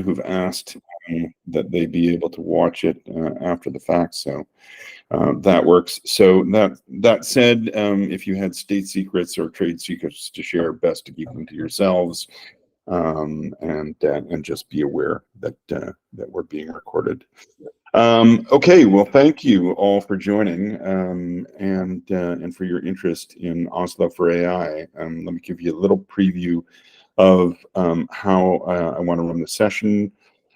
who've asked that they be able to watch it after the fact, so that works. So that said, if you had state secrets or trade secrets to share, best to keep them to yourselves, and just be aware that that we're being recorded. Okay, well, thank you all for joining, and for your interest in Oslo for AI. Let me give you a little preview of how I want to run the session.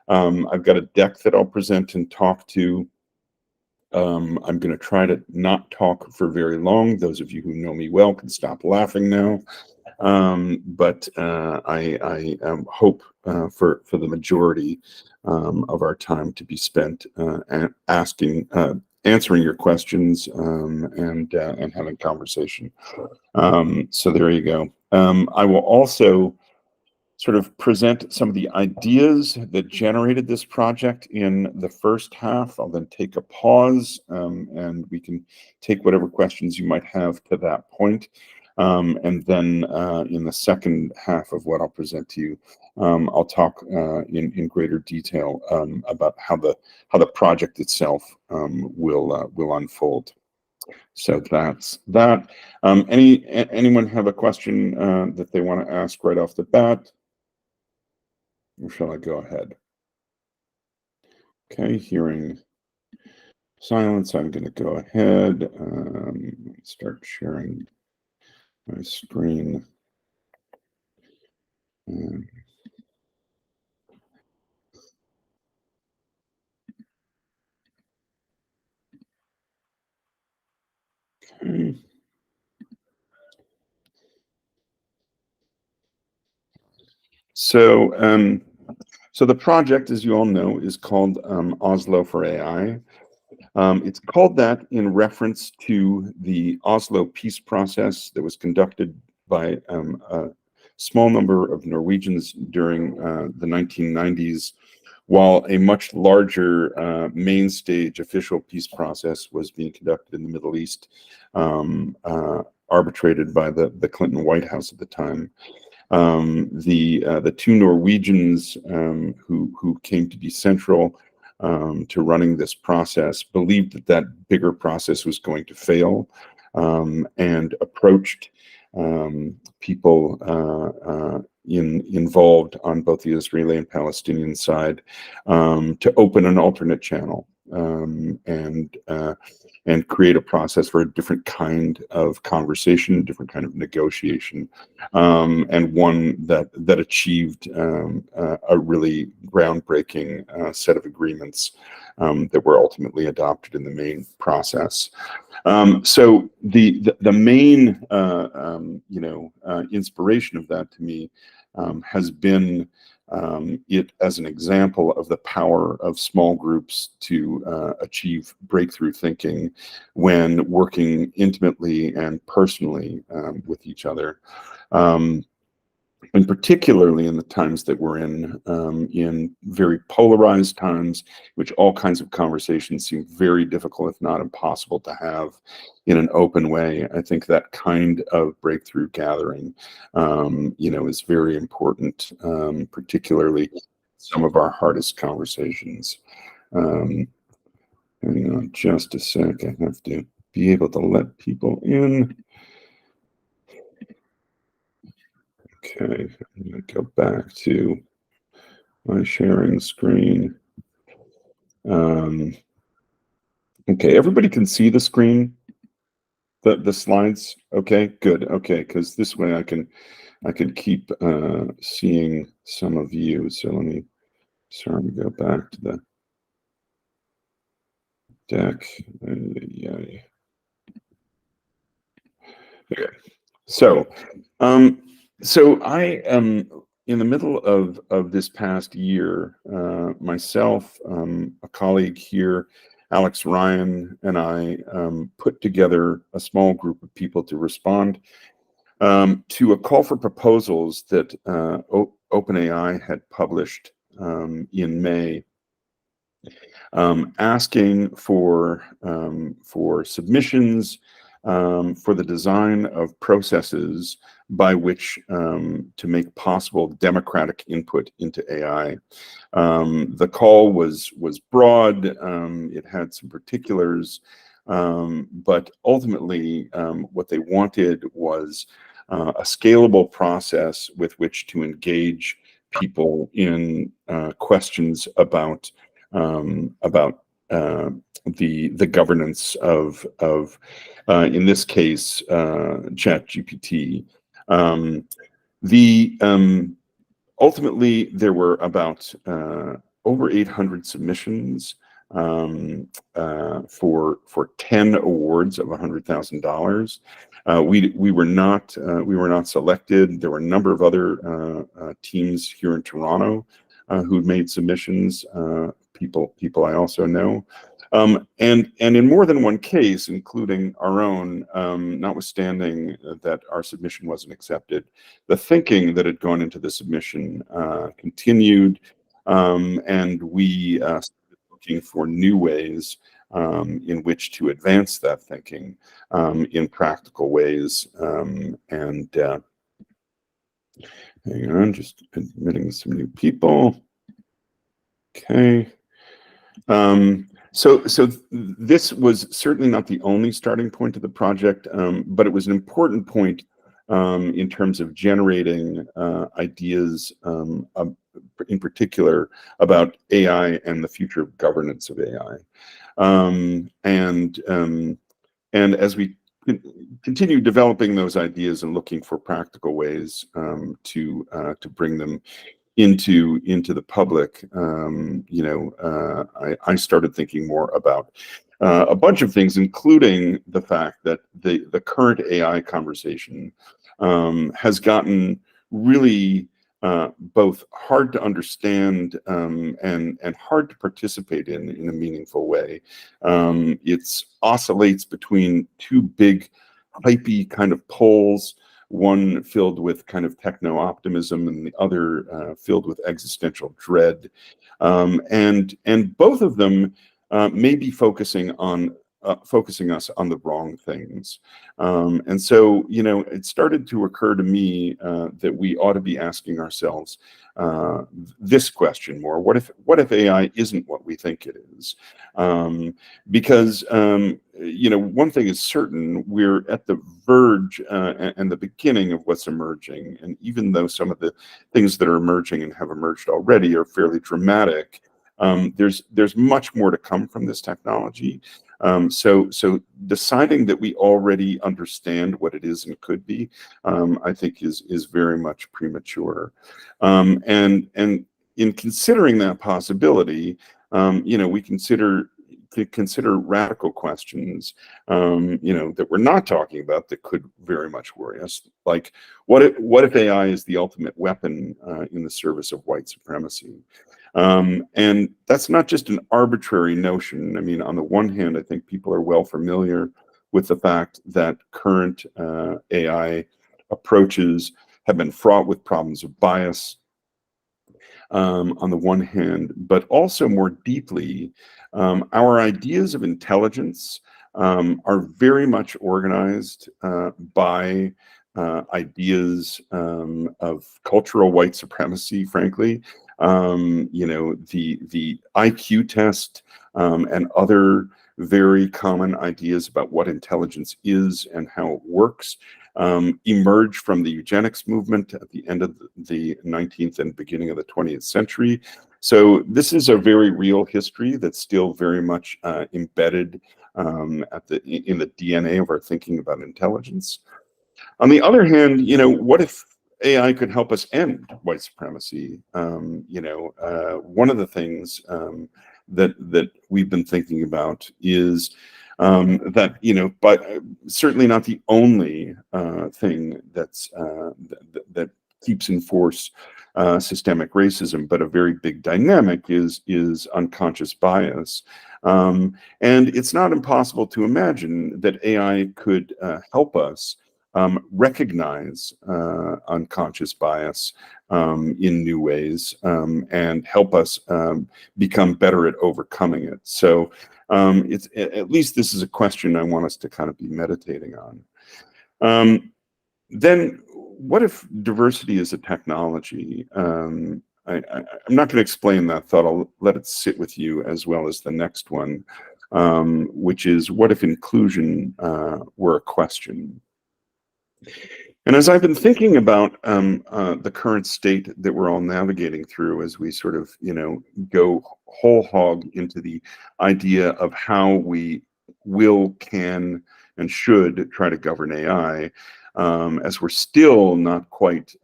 I've got a deck that I'll present and talk to. I'm going to try to not talk for very long. Those of you who know me well can stop laughing now. But I hope for the majority of our time to be spent answering your questions, and having conversation. So there you go. I will also sort of present some of the ideas that generated this project in the first half. I'll then take a pause, and we can take whatever questions you might have to that point. And then in the second half of what I'll present to you, I'll talk in greater detail about how the project itself will unfold. So that's that. Anyone have a question that they want to ask right off the bat? Or shall I go ahead? Okay, hearing silence, I'm going to go ahead. Start sharing my screen. Okay. So the project, as you all know, is called Oslo for AI. It's called that in reference to the Oslo peace process that was conducted by a small number of Norwegians during the 1990s, while a much larger main stage official peace process was being conducted in the Middle East, arbitrated by the Clinton White House at the time. The two Norwegians who came to be central to running this process believed that bigger process was going to fail, and approached people involved on both the Israeli and Palestinian side to open an alternate channel, and create a process for a different kind of conversation, a different kind of negotiation, and one that achieved a really groundbreaking set of agreements that were ultimately adopted in the main process. So the main inspiration of that to me has been it as an example of the power of small groups to achieve breakthrough thinking when working intimately and personally with each other. And particularly in the times that we're in very polarized times, which all kinds of conversations seem very difficult, if not impossible, to have in an open way. I think that kind of breakthrough gathering, is very important, particularly some of our hardest conversations. Hang on just a sec. I have to be able to let people in. Okay, I'm going to go back to my sharing screen. Okay, everybody can see the screen, the slides. Okay, good. Okay, because this way I can keep seeing some of you. So let me go back to the deck. Yeah. Okay. So I am in the middle of this past year. Myself, a colleague here, Alex Ryan, and I put together a small group of people to respond to a call for proposals that OpenAI had published in May, asking for submissions for the design of processes by which to make possible democratic input into AI. The call was broad. It had some particulars, but ultimately, what they wanted was a scalable process with which to engage people in questions about the governance of in this case ChatGPT. The Ultimately, there were about over 800 submissions for 10 awards of $100,000. We were not selected. There were a number of other teams here in Toronto who made submissions. People I also know. And in more than one case, including our own, notwithstanding that our submission wasn't accepted, the thinking that had gone into the submission continued, and we started looking for new ways in which to advance that thinking in practical ways. And hang on, just admitting some new people. Okay. So this was certainly not the only starting point of the project, but it was an important point in terms of generating ideas, in particular about AI and the future of governance of AI. And as we continue developing those ideas and looking for practical ways to bring them into the public, I started thinking more about a bunch of things, including the fact that the current AI conversation has gotten really both hard to understand and hard to participate in a meaningful way. It oscillates between two big, hypey kind of poles, one filled with kind of techno-optimism and the other filled with existential dread. And both of them may be focusing us on the wrong things. And so, it started to occur to me that we ought to be asking ourselves this question more: what if AI isn't what we think it is? Because one thing is certain: we're at the verge and the beginning of what's emerging. And even though some of the things that are emerging and have emerged already are fairly dramatic, there's much more to come from this technology. So deciding that we already understand what it is and could be, I think is very much premature. And in considering that possibility, we consider radical questions, that we're not talking about that could very much worry us. Like, what if AI is the ultimate weapon in the service of white supremacy? And that's not just an arbitrary notion. I mean, on the one hand, I think people are well familiar with the fact that current AI approaches have been fraught with problems of bias, on the one hand, but also more deeply, our ideas of intelligence are very much organized by ideas of cultural white supremacy, frankly. The IQ test and other very common ideas about what intelligence is and how it works emerged from the eugenics movement at the end of the 19th and beginning of the 20th century. So this is a very real history that's still very much embedded in the DNA of our thinking about intelligence. On the other hand, what if AI could help us end white supremacy? One of the things that we've been thinking about is that, but certainly not the only thing that keeps in force systemic racism, but a very big dynamic is unconscious bias. And it's not impossible to imagine that AI could help us recognize unconscious bias in new ways, and help us become better at overcoming it. So it's, at least this is a question I want us to kind of be meditating on. Then what if diversity is a technology? I'm not going to explain that thought. I'll let it sit with you as well as the next one, which is what if inclusion were a question? And as I've been thinking about the current state that we're all navigating through as we sort of, go whole hog into the idea of how we will, can, and should try to govern AI, as we're still not quite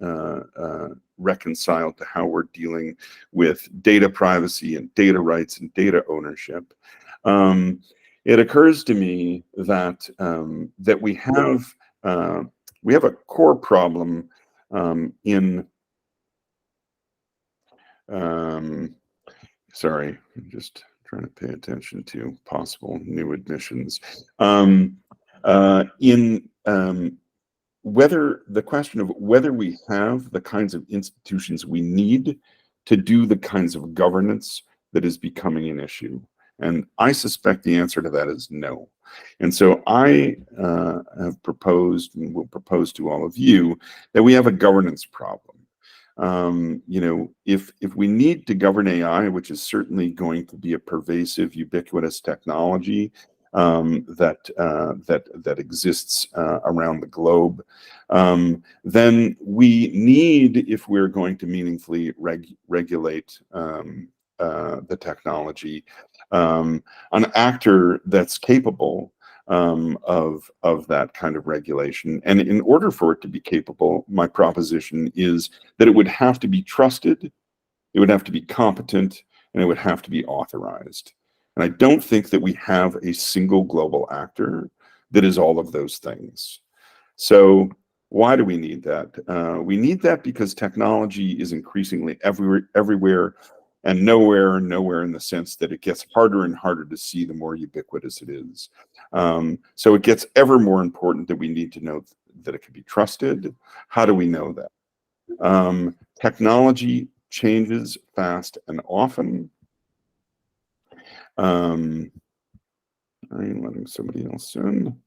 reconciled to how we're dealing with data privacy and data rights and data ownership. It occurs to me that that we have a core problem in, sorry, I'm just trying to pay attention to possible new admissions, in whether the question of whether we have the kinds of institutions we need to do the kinds of governance that is becoming an issue. And I suspect the answer to that is no. And so I have proposed and will propose to all of you that we have a governance problem. If we need to govern AI, which is certainly going to be a pervasive, ubiquitous technology that exists around the globe, then we need, if we're going to meaningfully regulate the technology, an actor that's capable of that kind of regulation. And in order for it to be capable, my proposition is that it would have to be trusted, it would have to be competent, and it would have to be authorized. And I don't think that we have a single global actor that is all of those things. So why do we need that? We need that because technology is increasingly everywhere and nowhere in the sense that it gets harder and harder to see the more ubiquitous it is. So it gets ever more important that we need to know that it can be trusted. How do we know that? Technology changes fast and often. I'm letting somebody else in.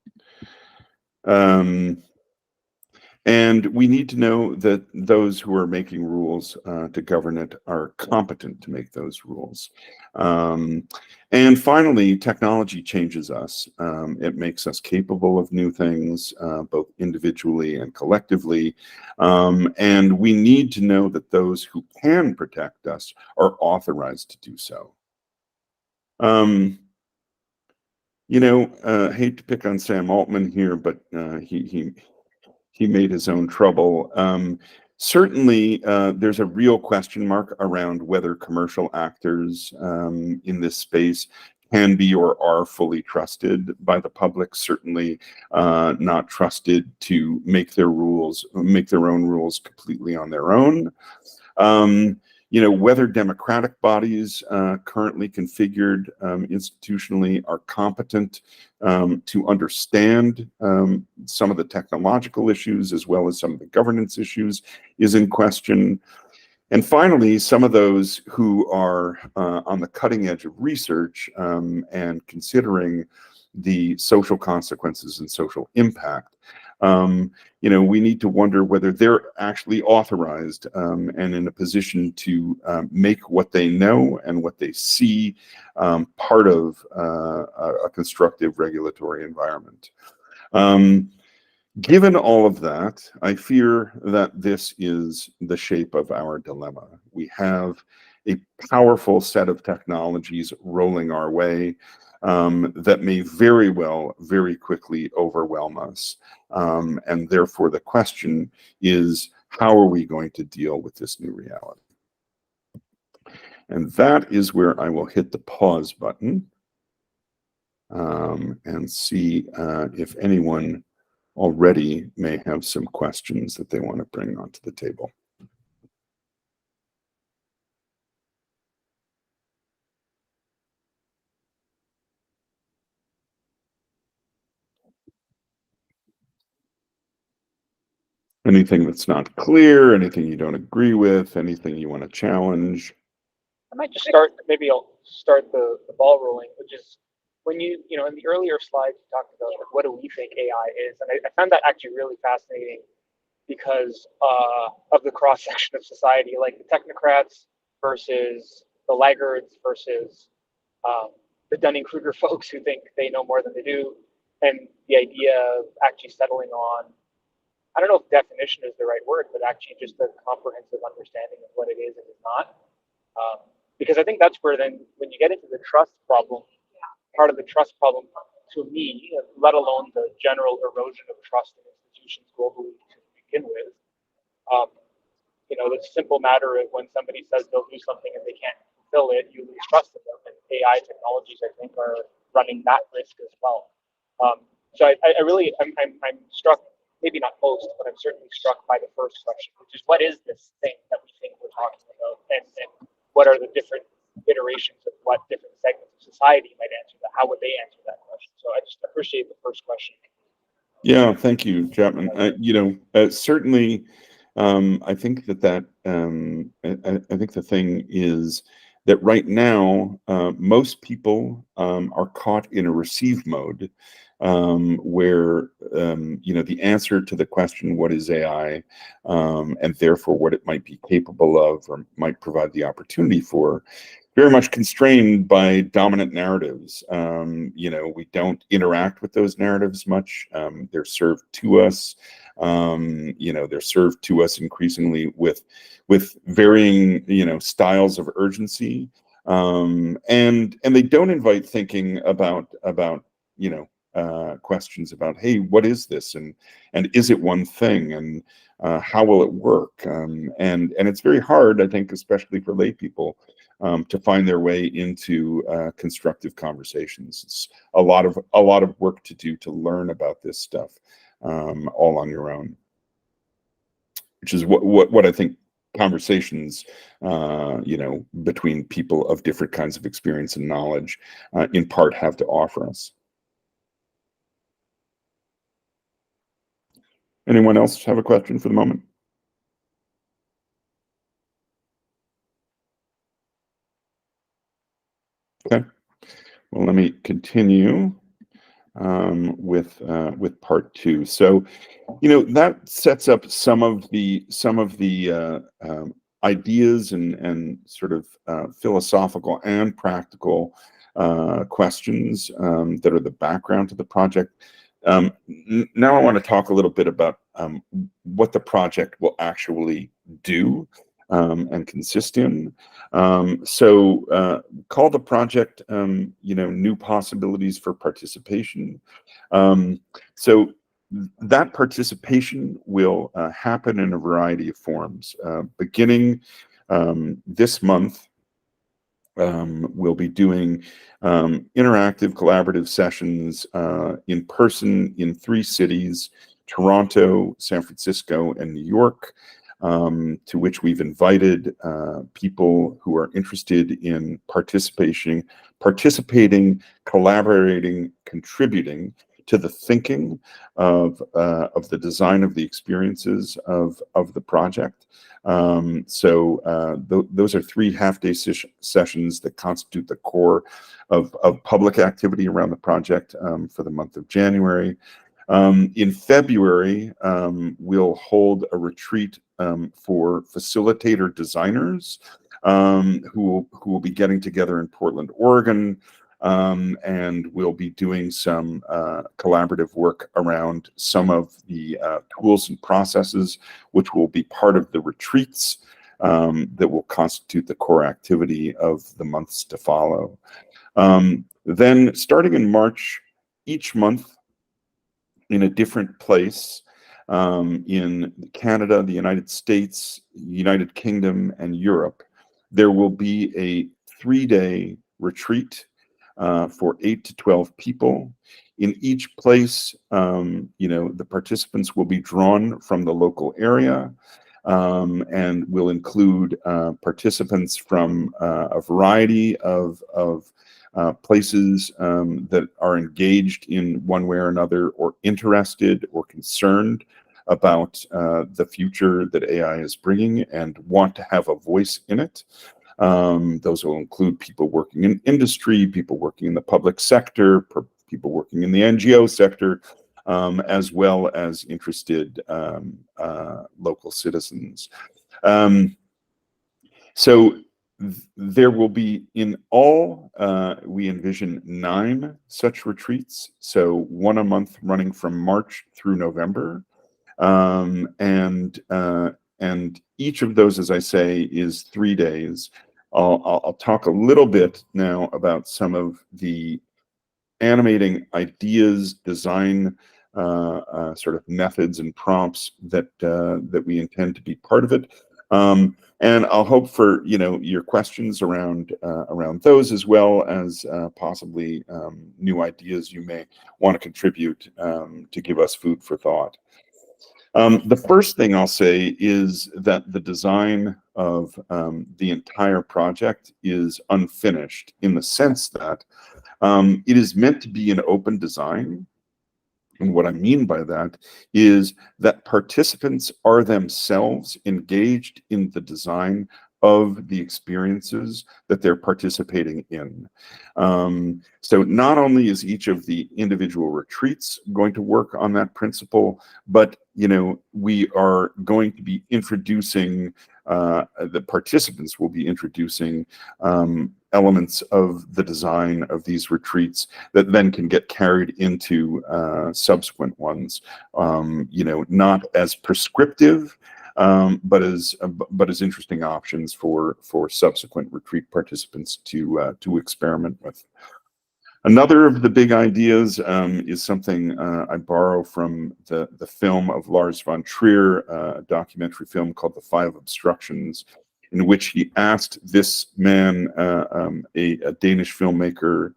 And we need to know that those who are making rules to govern it are competent to make those rules. And finally, technology changes us. It makes us capable of new things, both individually and collectively. And we need to know that those who can protect us are authorized to do so. Hate to pick on Sam Altman here, but he made his own trouble. Certainly, there's a real question mark around whether commercial actors in this space can be or are fully trusted by the public. Certainly, not trusted to make their own rules completely on their own. Whether democratic bodies currently configured institutionally are competent to understand some of the technological issues as well as some of the governance issues is in question. And finally, some of those who are on the cutting edge of research and considering the social consequences and social impact, we need to wonder whether they're actually authorized and in a position to make what they know and what they see part of a constructive regulatory environment. Given all of that, I fear that this is the shape of our dilemma. We have a powerful set of technologies rolling our way that may very well, very quickly overwhelm us. And therefore, the question is, how are we going to deal with this new reality? And that is where I will hit the pause button and see if anyone already may have some questions that they want to bring onto the table. Anything that's not clear, anything you don't agree with, anything you want to challenge? I might just start, maybe I'll start the ball rolling, which is when in the earlier slides, you talked about like, what do we think AI is? And I found that actually really fascinating because of the cross section of society, like the technocrats versus the laggards versus the Dunning-Kruger folks who think they know more than they do, and the idea of actually settling on, I don't know if definition is the right word, but actually just a comprehensive understanding of what it is and is not. Because I think that's where then, when you get into the trust problem, part of the trust problem to me, let alone the general erosion of trust in institutions globally to begin with, um, the simple matter of when somebody says they'll do something and they can't fulfill it, you lose trust in them. And AI technologies, I think, are running that risk as well. So I really, I'm struck, maybe not most, but I'm certainly struck by the first question, which is what is this thing that we think we're talking about, and what are the different iterations of what different segments of society might answer that? How would they answer that question? So I just appreciate the first question. Yeah, thank you, Chapman. Certainly, I think I think the thing is that right now, most people are caught in a receive mode, where the answer to the question, "What is AI?" And therefore what it might be capable of or might provide the opportunity for, very much constrained by dominant narratives. We don't interact with those narratives much. They're served to us. They're served to us increasingly with varying styles of urgency, and they don't invite thinking about questions about, hey, what is this, and is it one thing, and how will it work, and it's very hard, I think, especially for lay people, to find their way into constructive conversations. It's a lot of work to do to learn about this stuff, all on your own, which is what I think conversations, between people of different kinds of experience and knowledge, in part have to offer us. Anyone else have a question for the moment? Okay. Well, let me continue with part two. So, that sets up some of the ideas and sort of philosophical and practical questions that are the background to the project. Now I want to talk a little bit about what the project will actually do and consist in. Call the project, New Possibilities for Participation. So that participation will happen in a variety of forms. Beginning this month, we'll be doing interactive collaborative sessions in person in 3 cities: Toronto, San Francisco, and New York, to which we've invited people who are interested in participating, collaborating, contributing to the thinking of the design of the experiences of the project. Those are 3 half-day sessions that constitute the core of public activity around the project for the month of January. In February, we'll hold a retreat for facilitator designers who will be getting together in Portland, Oregon, and we'll be doing some collaborative work around some of the tools and processes which will be part of the retreats that will constitute the core activity of the months to follow. Then, starting in March, each month in a different place in Canada, the United States, United Kingdom, and Europe, there will be a 3-day retreat for 8 to 12 people. In each place, the participants will be drawn from the local area, and will include participants from a variety of places that are engaged in one way or another, or interested or concerned about the future that AI is bringing and want to have a voice in it. Those will include people working in industry, people working in the public sector, people working in the NGO sector, as well as interested local citizens. Um, so there will be, in all, we envision 9 such retreats, so 1 a month running from March through November. And each of those, as I say, is 3 days. I'll talk a little bit now about some of the animating ideas, design, sort of methods and prompts that that we intend to be part of it. And I'll hope for your questions around around those, as well as possibly new ideas you may want to contribute to give us food for thought. The first thing I'll say is that the design of the entire project is unfinished, in the sense that it is meant to be an open design. And what I mean by that is that participants are themselves engaged in the design of the experiences that they're participating in. So not only is each of the individual retreats going to work on that principle, but we are going to be introducing, the participants will be introducing elements of the design of these retreats that then can get carried into subsequent ones, not as prescriptive, but as interesting options for subsequent retreat participants to experiment with. Another of the big ideas is something I borrow from the film of Lars von Trier, a documentary film called The Five Obstructions, in which he asked this man, a Danish filmmaker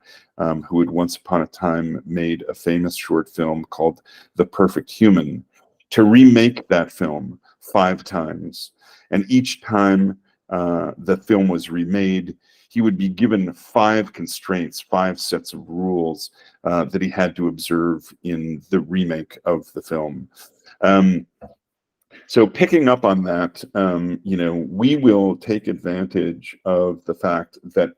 who had once upon a time made a famous short film called The Perfect Human, to remake that film 5 times. And each time the film was remade, he would be given 5 constraints, 5 sets of rules that he had to observe in the remake of the film. So picking up on that, we will take advantage of the fact that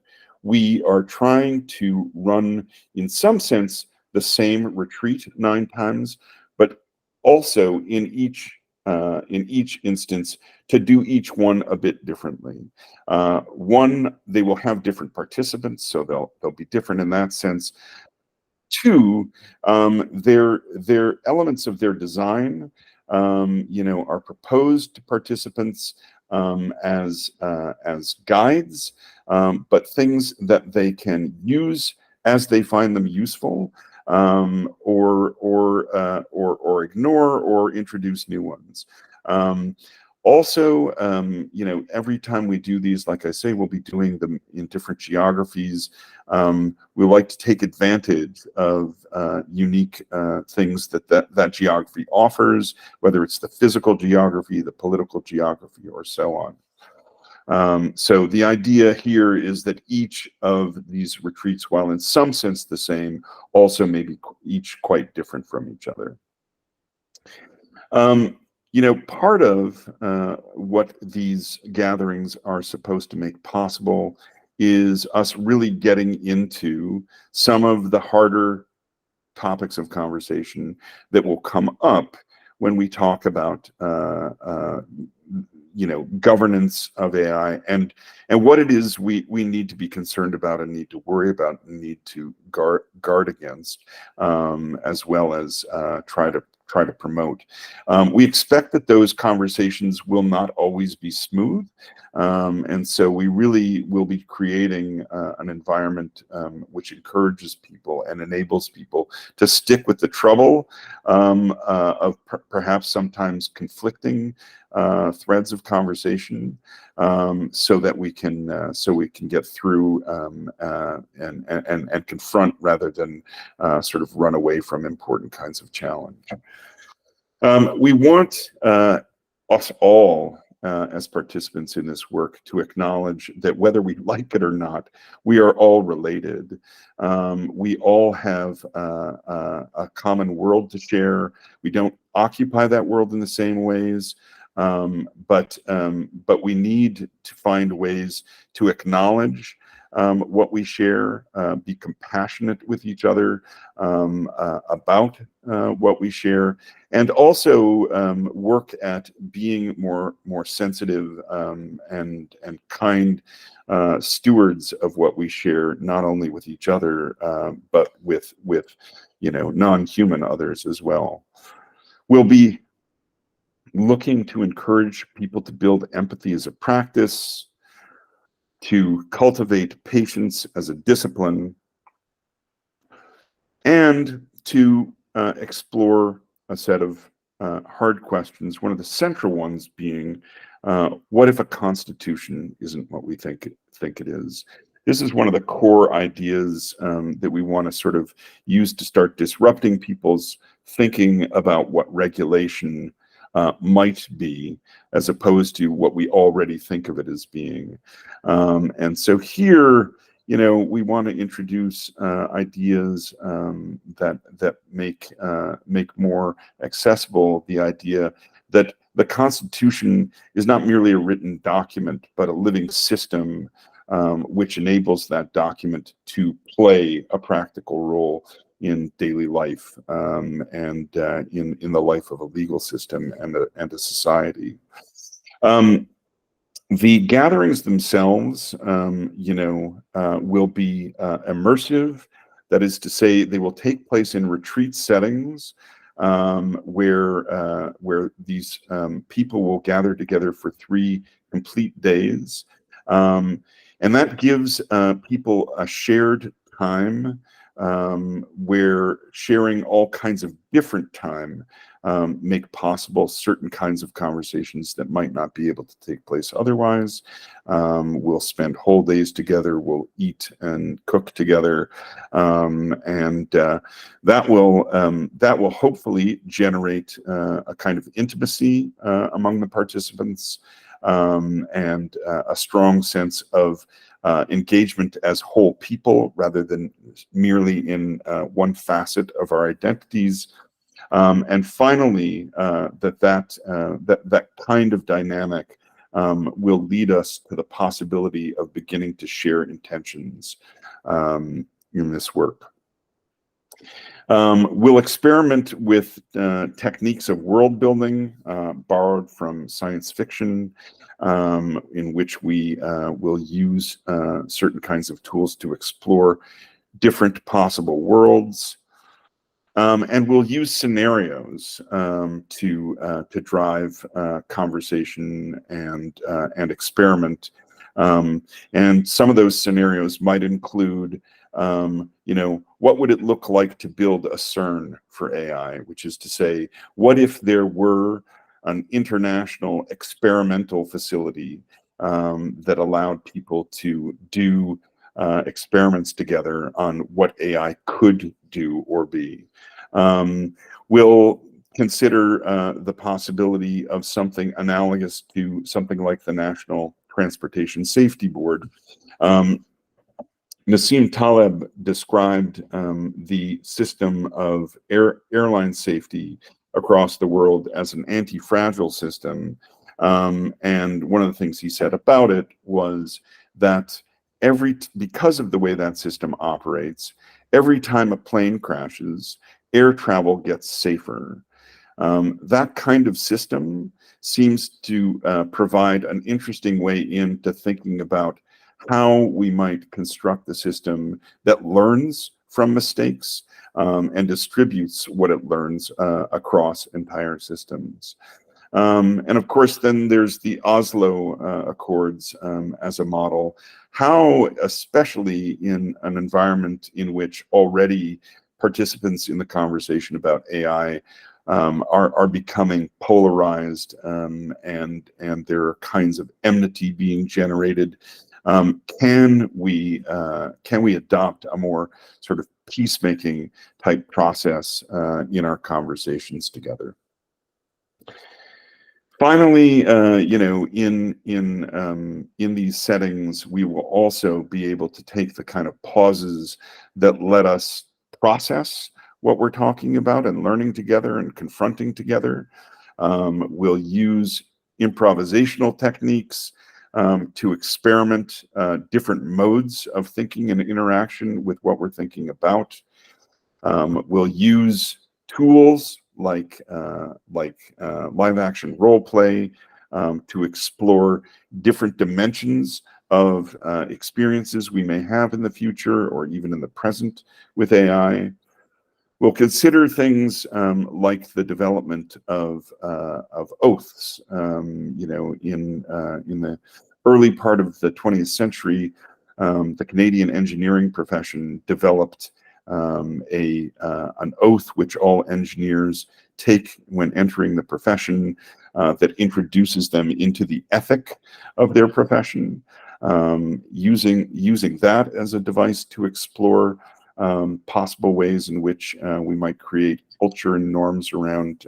we are trying to run, in some sense, the same retreat 9 times, but also in each instance to do each one a bit differently. One, they will have different participants, so they'll be different in that sense. 2, their elements of their design, are proposed to participants as guides, but things that they can use as they find them useful, or ignore or introduce new ones. Also, every time we do these, like I say, we'll be doing them in different geographies. We like to take advantage of unique things that geography offers, whether it's the physical geography, the political geography, or so on. So the idea here is that each of these retreats, while in some sense the same, also may be each quite different from each other. Part of what these gatherings are supposed to make possible is us really getting into some of the harder topics of conversation that will come up when we talk about governance of AI, and what it is we need to be concerned about and need to worry about and need to guard against, as well as try to promote. We expect that those conversations will not always be smooth, and so we really will be creating an environment which encourages people and enables people to stick with the trouble of perhaps sometimes conflicting threads of conversation, so that we can get through and confront, rather than sort of run away from important kinds of challenge. We want us all, as participants in this work, to acknowledge that whether we like it or not, we are all related. We all have a common world to share. We don't occupy that world in the same ways, but we need to find ways to acknowledge what we share, be compassionate with each other about what we share, and also work at being more sensitive and kind stewards of what we share, not only with each other but with non-human others as well. We'll be looking to encourage people to build empathy as a practice, to cultivate patience as a discipline, and to explore a set of hard questions, one of the central ones being, what if a constitution isn't what we think it is? This is one of the core ideas that we want to sort of use to start disrupting people's thinking about what regulation might be, as opposed to what we already think of it as being. And so here, we want to introduce ideas that make more accessible the idea that the Constitution is not merely a written document, but a living system which enables that document to play a practical role in daily life and in the life of a legal system and a society. The gatherings themselves, will be immersive. That is to say, they will take place in retreat settings where these people will gather together for 3 complete days. And that gives people a shared time where sharing all kinds of different time make possible certain kinds of conversations that might not be able to take place otherwise. We'll spend whole days together, we'll eat and cook together, and that will hopefully generate a kind of intimacy among the participants and a strong sense of engagement as whole people rather than merely in one facet of our identities. And finally, that kind of dynamic will lead us to the possibility of beginning to share intentions in this work. We'll experiment with techniques of world building borrowed from science fiction, in which we will use certain kinds of tools to explore different possible worlds. And we'll use scenarios to drive conversation and experiment. And some of those scenarios might include, what would it look like to build a CERN for AI, which is to say, what if there were an international experimental facility that allowed people to do experiments together on what AI could do or be. We'll consider the possibility of something analogous to something like the National Transportation Safety Board. Nassim Taleb described the system of airline safety across the world as an anti-fragile system. And one of the things he said about it was that because of the way that system operates, every time a plane crashes, air travel gets safer. That kind of system seems to provide an interesting way into thinking about how we might construct a system that learns from mistakes and distributes what it learns across entire systems. And of course, then there's the Oslo Accords as a model. How, especially in an environment in which already participants in the conversation about AI are becoming polarized and there are kinds of enmity being generated, can we adopt a more sort of peacemaking type process in our conversations together? Finally, in these settings, we will also be able to take the kind of pauses that let us process what we're talking about and learning together and confronting together. We'll use improvisational techniques to experiment different modes of thinking and interaction with what we're thinking about. We'll use tools like live action role play to explore different dimensions of experiences we may have in the future or even in the present with AI. We'll consider things like the development of oaths. In the early part of the 20th century, the Canadian engineering profession developed an oath which all engineers take when entering the profession that introduces them into the ethic of their profession. Using that as a device to explore possible ways in which we might create culture and norms around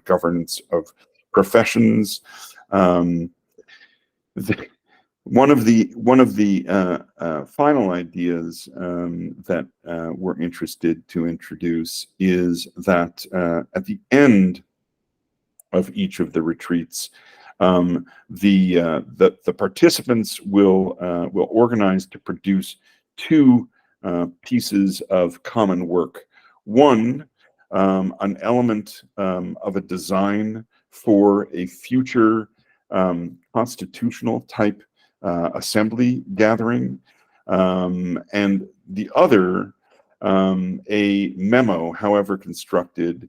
governance of professions. One of the final ideas that we're interested to introduce is that at the end of each of the retreats, the participants will organize to produce two pieces of common work. One, an element of a design for a future constitutional type assembly gathering, and the other, a memo, however constructed,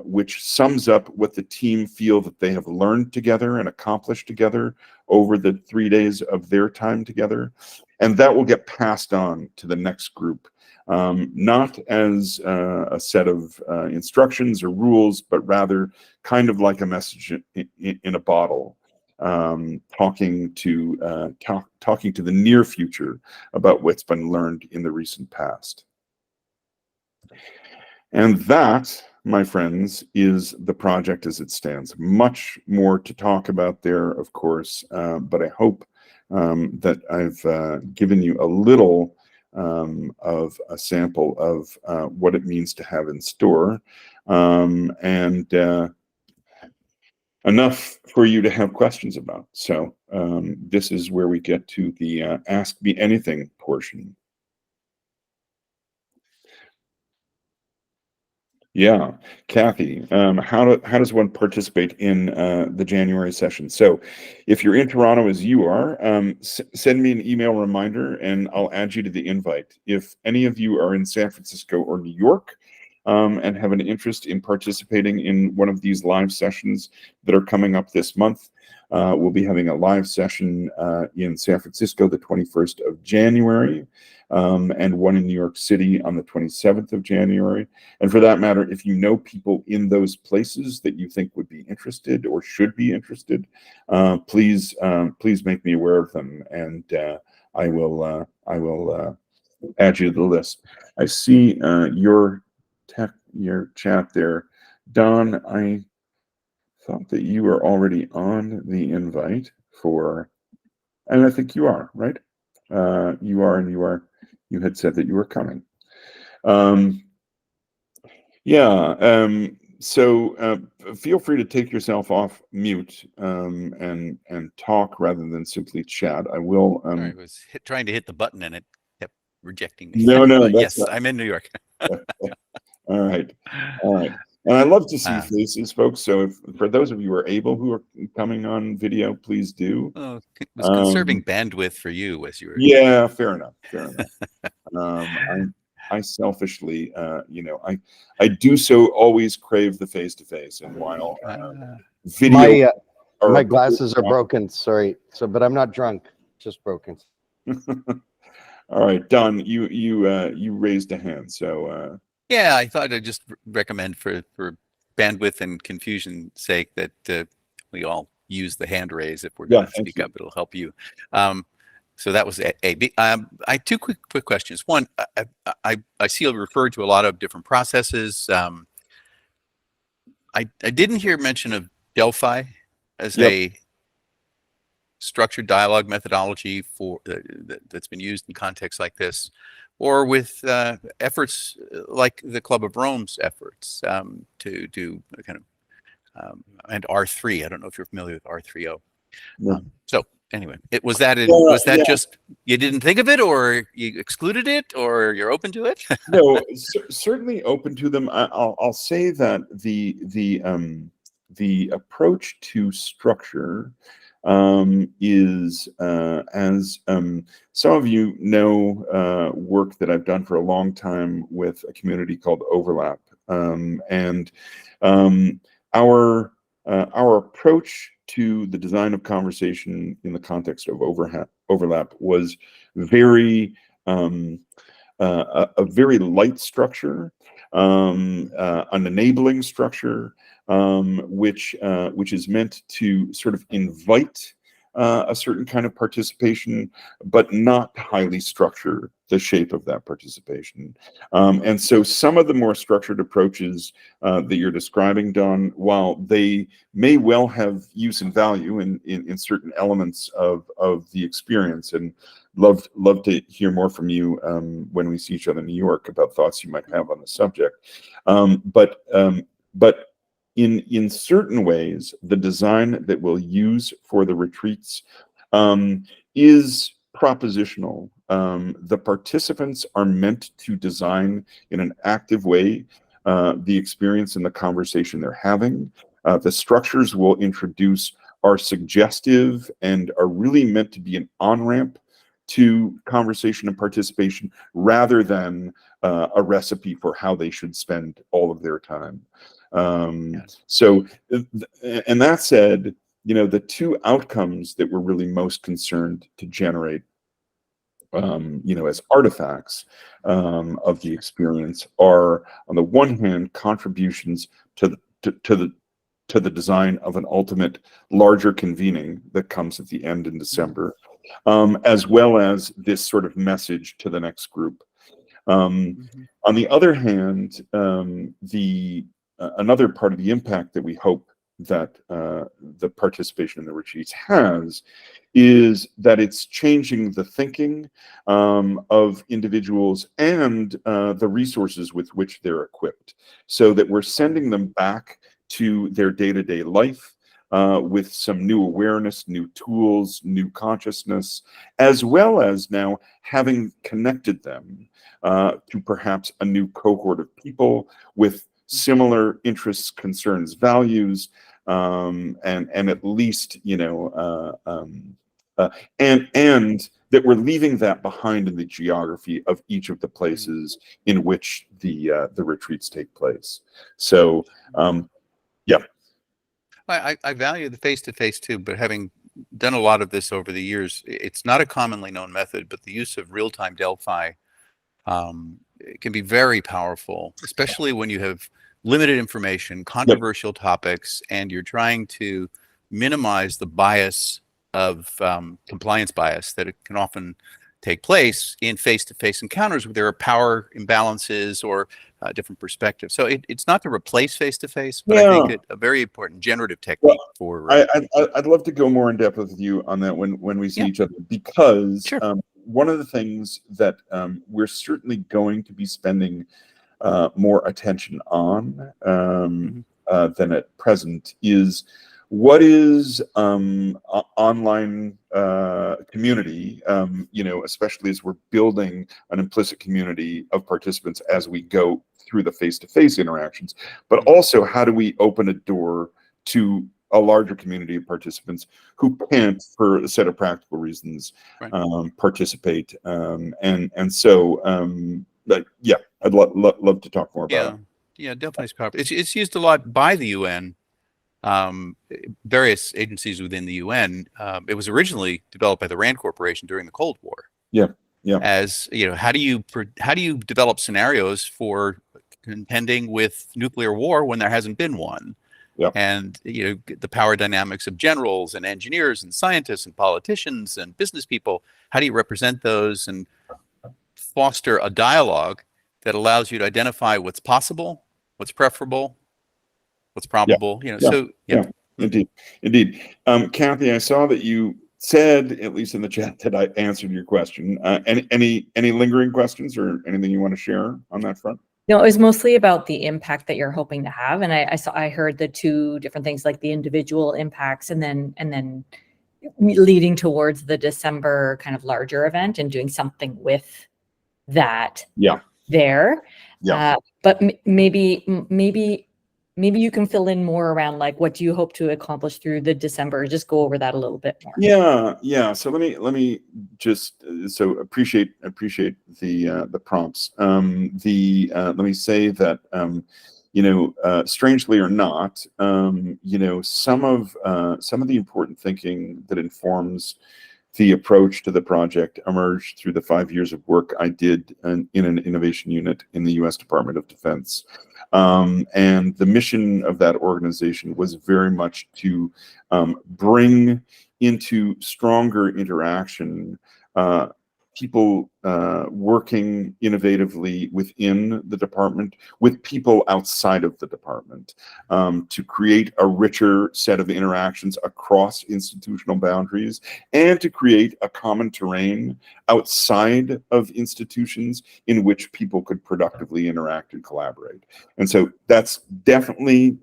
which sums up what the team feel that they have learned together and accomplished together over the 3 days of their time together. And that will get passed on to the next group, not as a set of instructions or rules, but rather kind of like a message in a bottle, talking to the near future about what's been learned in the recent past. And that, my friends, is the project as it stands. Much more to talk about there, of course, but I hope that I've given you a little of a sample of what it means to have in store, and enough for you to have questions about. So this is where we get to the Ask Me Anything portion. Yeah, Kathy, how does one participate in the January session? So if you're in Toronto as you are, send me an email reminder and I'll add you to the invite. If any of you are in San Francisco or New York and have an interest in participating in one of these live sessions that are coming up this month, we'll be having a live session in San Francisco the 21st of January. And one in New York City on the 27th of January. And for that matter, if you know people in those places that you think would be interested or should be interested, please make me aware of them, and I will add you to the list. I see your chat there, Don. I thought that you were already on the invite for, and I think you are, right? You are, and you had said that you were coming. So feel free to take yourself off mute and talk rather than simply chat. I will. Sorry, I was trying to hit the button and it kept rejecting me. No, that's yes, not. I'm in New York. All right. And I love to see faces, folks. So if for those of you who are able, who are coming on video, please do. Oh, it was conserving bandwidth for you as you were. Yeah, fair enough. I selfishly, I do so always crave the face-to-face, and while video, my glasses are broken. Sorry, but I'm not drunk, just broken. All right, Don, you raised a hand, so yeah, I thought I'd just recommend for bandwidth and confusion sake that we all use the hand raise if we're going to speak up. It'll help you. So that was A. I have two quick questions. One, I see you referred to a lot of different processes. I didn't hear mention of Delphi as a structured dialogue methodology for that's been used in contexts like this, or with efforts like the Club of Rome's efforts to do kind of and R3. I don't know if you're familiar with R3O. Yeah. So anyway, it was that Yeah. just you didn't think of it, or you excluded it, or you're open to it? No, certainly open to them. I'll say that the approach to structure is as some of you know, work that I've done for a long time with a community called Overlap, and our approach to the design of conversation in the context of overlap was very a very light structure, an enabling structure, which is meant to sort of invite a certain kind of participation, but not highly structure the shape of that participation. And so some of the more structured approaches that you're describing, Don, while they may well have use and value in certain elements of the experience, and love to hear more from you when we see each other in New York about thoughts you might have on the subject. But in certain ways, the design that we'll use for the retreats is propositional. The participants are meant to design in an active way the experience and the conversation they're having. The structures we'll introduce are suggestive and are really meant to be an on-ramp to conversation and participation, rather than a recipe for how they should spend all of their time. So, and that said, you know, the two outcomes that we're really most concerned to generate, you know, as artifacts of the experience are, on the one hand, contributions to the design of an ultimate larger convening that comes at the end in December, as well as this sort of message to the next group. On the other hand, another part of the impact that we hope that the participation in the retreats has is that it's changing the thinking of individuals and the resources with which they're equipped, so that we're sending them back to their day-to-day life with some new awareness, new tools, new consciousness, as well as now having connected them to perhaps a new cohort of people with similar interests, concerns, values, and at least, you know, and that we're leaving that behind in the geography of each of the places in which the retreats take place. So, yeah. I value the face-to-face too, but having done a lot of this over the years, it's not a commonly known method, but the use of real-time Delphi it can be very powerful, especially when you have limited information, controversial topics, and you're trying to minimize the bias of compliance bias that it can often take place in face-to-face encounters where there are power imbalances or different perspectives. So it's not to replace face-to-face, but I think it a very important generative technique for. I'd love to go more in depth with you on that when we see each other, because one of the things that we're certainly going to be spending more attention on than at present is what is online community, you know, especially as we're building an implicit community of participants as we go through the face-to-face interactions, but also how do we open a door to a larger community of participants who can't, for a set of practical reasons, participate. And so, but yeah, I'd love to talk more about it. Yeah, Delphi is powerful. It's used a lot by the UN, various agencies within the UN. It was originally developed by the RAND Corporation during the Cold War. As you know, how do you develop scenarios for contending with nuclear war when there hasn't been one? And you know, the power dynamics of generals and engineers and scientists and politicians and business people. How do you represent those and foster a dialogue that allows you to identify what's possible, what's preferable, what's probable? You know, indeed. Kathy, I saw that you said, at least in the chat, that I answered your question. Any lingering questions or anything you want to share on that front? No, it was mostly about the impact that you're hoping to have, and I heard the two different things, like the individual impacts, and then leading towards the December kind of larger event and doing something with that there. But maybe you can fill in more around like what do you hope to accomplish through the December? Just go over that a little bit more. Yeah. So let me just appreciate the prompts. Let me say that strangely or not, some of the important thinking that informs the approach to the project emerged through the 5 years of work I did in an innovation unit in the U.S. Department of Defense. And the mission of that organization was very much to bring into stronger interaction people working innovatively within the department with people outside of the department, to create a richer set of interactions across institutional boundaries, and to create a common terrain outside of institutions in which people could productively interact and collaborate. And so that's definitely,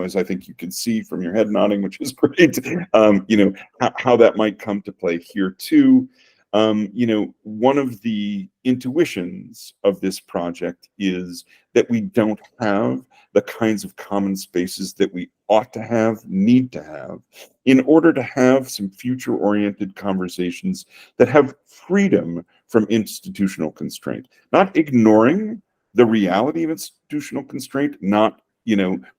as I think you can see from your head nodding, which is great, how that might come to play here too. One of the intuitions of this project is that we don't have the kinds of common spaces that we ought to have, need to have, in order to have some future-oriented conversations that have freedom from institutional constraint. Not ignoring the reality of institutional constraint, not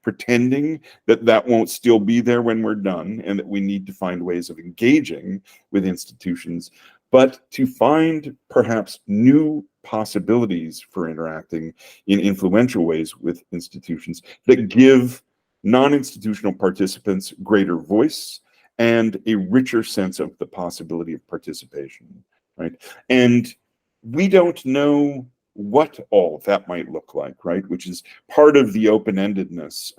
pretending that that won't still be there when we're done, and that we need to find ways of engaging with institutions, but to find perhaps new possibilities for interacting in influential ways with institutions that give non-institutional participants greater voice and a richer sense of the possibility of participation, right? And we don't know what all that might look like, right? Which is part of the open-endedness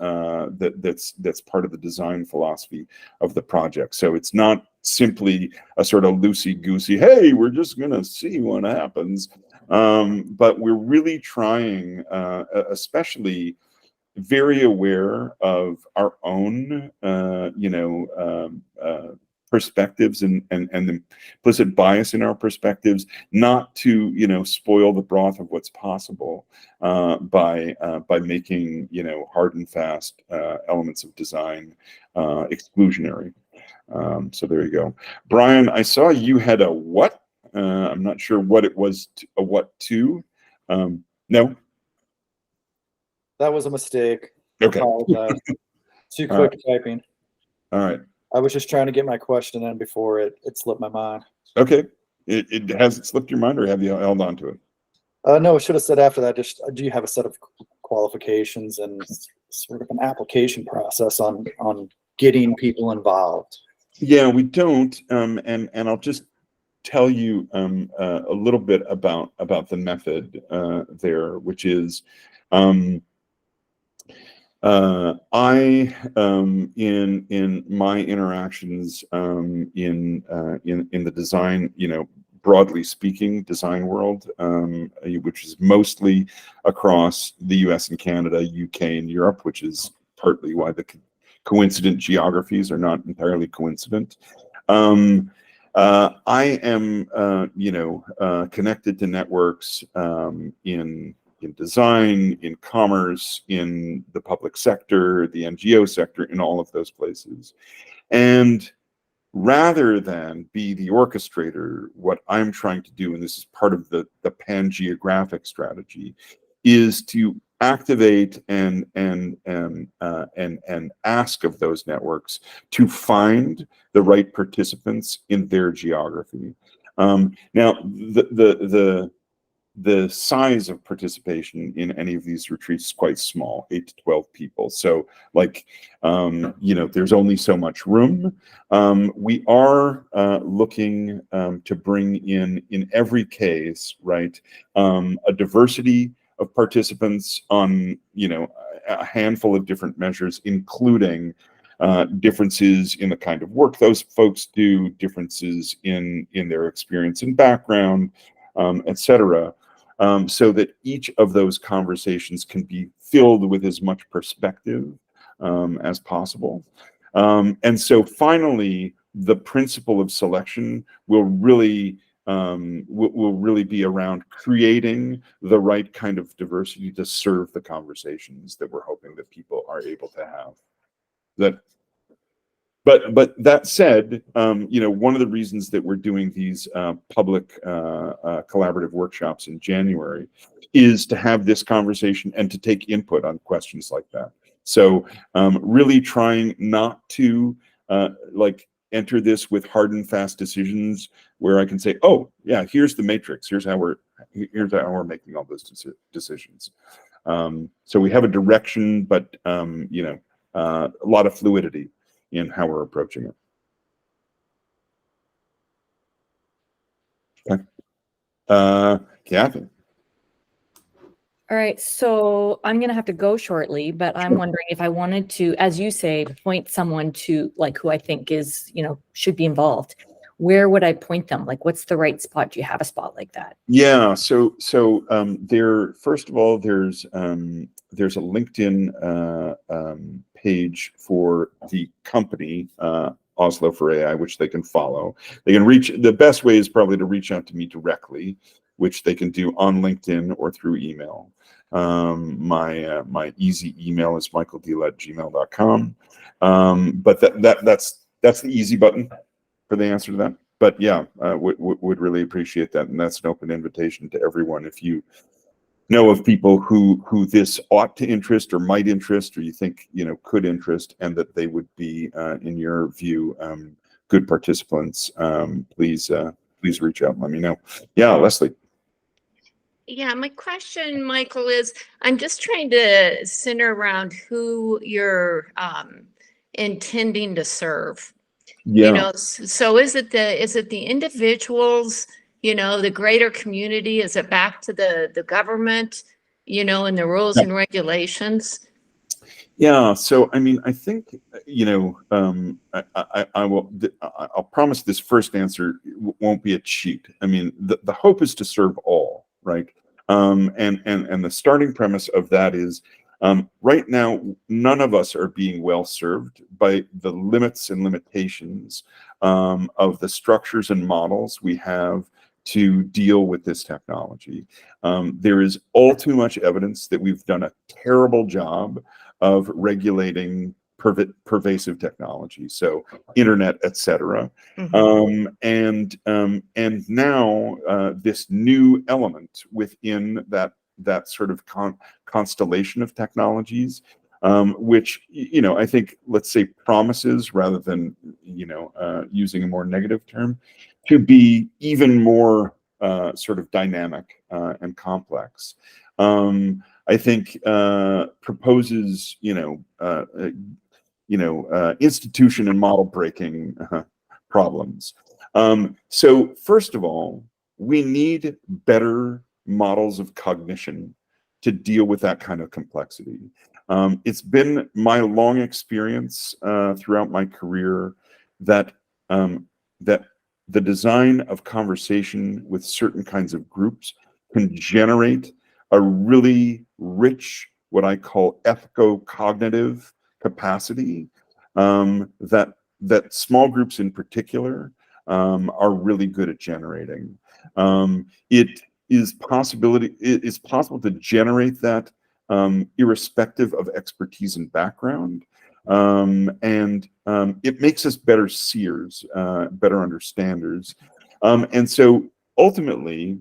that's part of the design philosophy of the project. So it's not simply a sort of loosey-goosey, hey, we're just gonna see what happens. But we're really trying, especially very aware of our own, perspectives and the implicit bias in our perspectives, not to spoil the broth of what's possible by making hard and fast elements of design exclusionary. So there you go. Brian, I saw you had a what? I'm not sure what it was. A what to? No. That was a mistake. Okay. Too quick typing. All right. I was just trying to get my question in before it slipped my mind. Okay. It hasn't slipped your mind, or have you held on to it? No, it should have said after that. Just do you have a set of qualifications and sort of an application process on getting people involved? Yeah, we don't. And I'll just tell you a little bit about the method there, which is I in my interactions in the design, broadly speaking, design world, which is mostly across the US and Canada, UK and Europe, which is partly why the coincident geographies are not entirely coincident. I am, connected to networks in design, in commerce, in the public sector, the NGO sector, in all of those places. And rather than be the orchestrator, what I'm trying to do, and this is part of the pan-geographic strategy, is to activate and ask of those networks to find the right participants in their geography. Now, the size of participation in any of these retreats is quite small, 8 to 12 people. So there's only so much room. We are looking to bring in every case, right, a diversity of participants on, a handful of different measures, including differences in the kind of work those folks do, differences in their experience and background, etc. So that each of those conversations can be filled with as much perspective as possible. And so finally, the principle of selection will really will really be around creating the right kind of diversity to serve the conversations that we're hoping that people are able to have. But that said, you know, one of the reasons that we're doing these public collaborative workshops in January is to have this conversation and to take input on questions like that. So really trying not to like enter this with hard and fast decisions where I can say, oh yeah, here's the matrix, here's how we're making all those decisions. So we have a direction, but you know, a lot of fluidity in how we're approaching it. Okay. Kathy. All right, so I'm gonna have to go shortly, but I'm wondering if I wanted to, as you say, point someone to like who I think is, you know, should be involved. Where would I point them? Like, what's the right spot? Do you have a spot like that? Yeah. So there. First of all, there's a LinkedIn page for the company Oslo for AI, which they can follow. They can reach. The best way is probably to reach out to me directly, which they can do on LinkedIn or through email. My easy email is michaeldeal@gmail.com. But that's the easy button for the answer to that. But yeah, would really appreciate that, and that's an open invitation to everyone. If you know of people who this ought to interest or might interest, or you think, you know, could interest, and that they would be, in your view, good participants, please reach out and let me know. Yeah, Leslie. Yeah, my question, Michael, is I'm just trying to center around who you're intending to serve. Yeah. You know, so is it the individuals, you know, the greater community? Is it back to the government, you know, and the rules and regulations? Yeah, so I mean, I think, you know, I'll promise this first answer won't be a cheat. I mean, the hope is to serve all, right? And the starting premise of that is, right now, none of us are being well served by the limits and limitations of the structures and models we have to deal with this technology. There is all too much evidence that we've done a terrible job of regulating pervasive technology, so internet, etc. And now this new element within that sort of constellation of technologies, which, you know, I think, let's say, promises, rather than, you know, using a more negative term, to be even more sort of dynamic and complex. I think proposes, institution and model breaking problems. So first of all, we need better models of cognition to deal with that kind of complexity. It's been my long experience throughout my career that that the design of conversation with certain kinds of groups can generate a really rich, what I call ethicognitive capacity, that small groups in particular are really good at generating. It is possible to generate that irrespective of expertise and background. And it makes us better seers, better understanders. And so ultimately,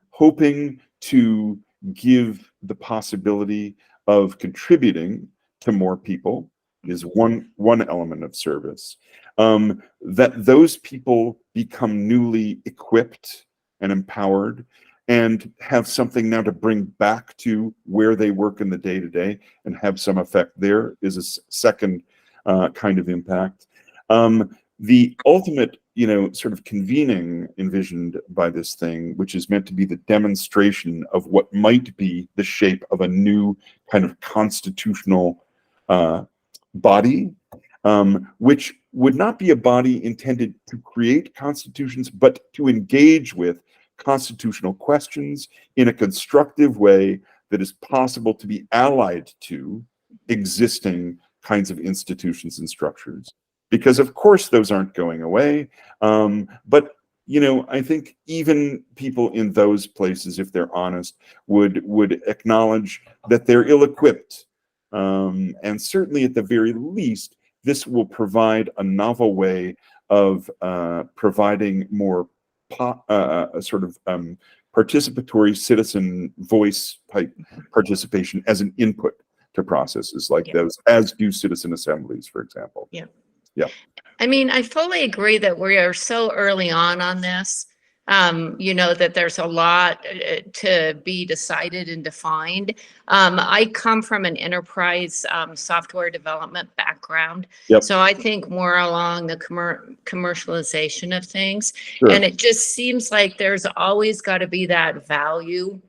hoping to give the possibility of contributing to more people is one element of service. That those people become newly equipped and empowered and have something now to bring back to where they work in the day-to-day and have some effect there is a second kind of impact. The ultimate, sort of convening envisioned by this thing, which is meant to be the demonstration of what might be the shape of a new kind of constitutional body, which would not be a body intended to create constitutions, but to engage with constitutional questions in a constructive way that is possible to be allied to existing kinds of institutions and structures. because of course those aren't going away. But you know, I think even people in those places, if they're honest, would acknowledge that they're ill-equipped. And certainly at the very least, this will provide a novel way of providing more participatory citizen voice type participation as an input to processes like those, as do citizen assemblies, for example. Yeah. Yeah. I mean, I fully agree that we are so early on this, you know, that there's a lot to be decided and defined. I come from an enterprise software development background. Yep. So I think more along the commercialization of things. Sure. And it just seems like there's always got to be that value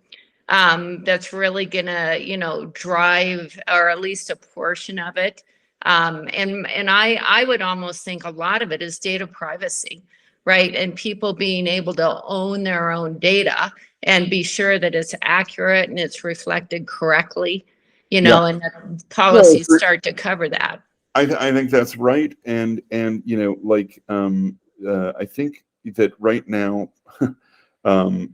that's really gonna, you know, drive, or at least a portion of it. And I would almost think a lot of it is data privacy, right? And people being able to own their own data and be sure that it's accurate and it's reflected correctly, you know, and that policies start to cover that. I think that's right. And you know, like, I think that right now,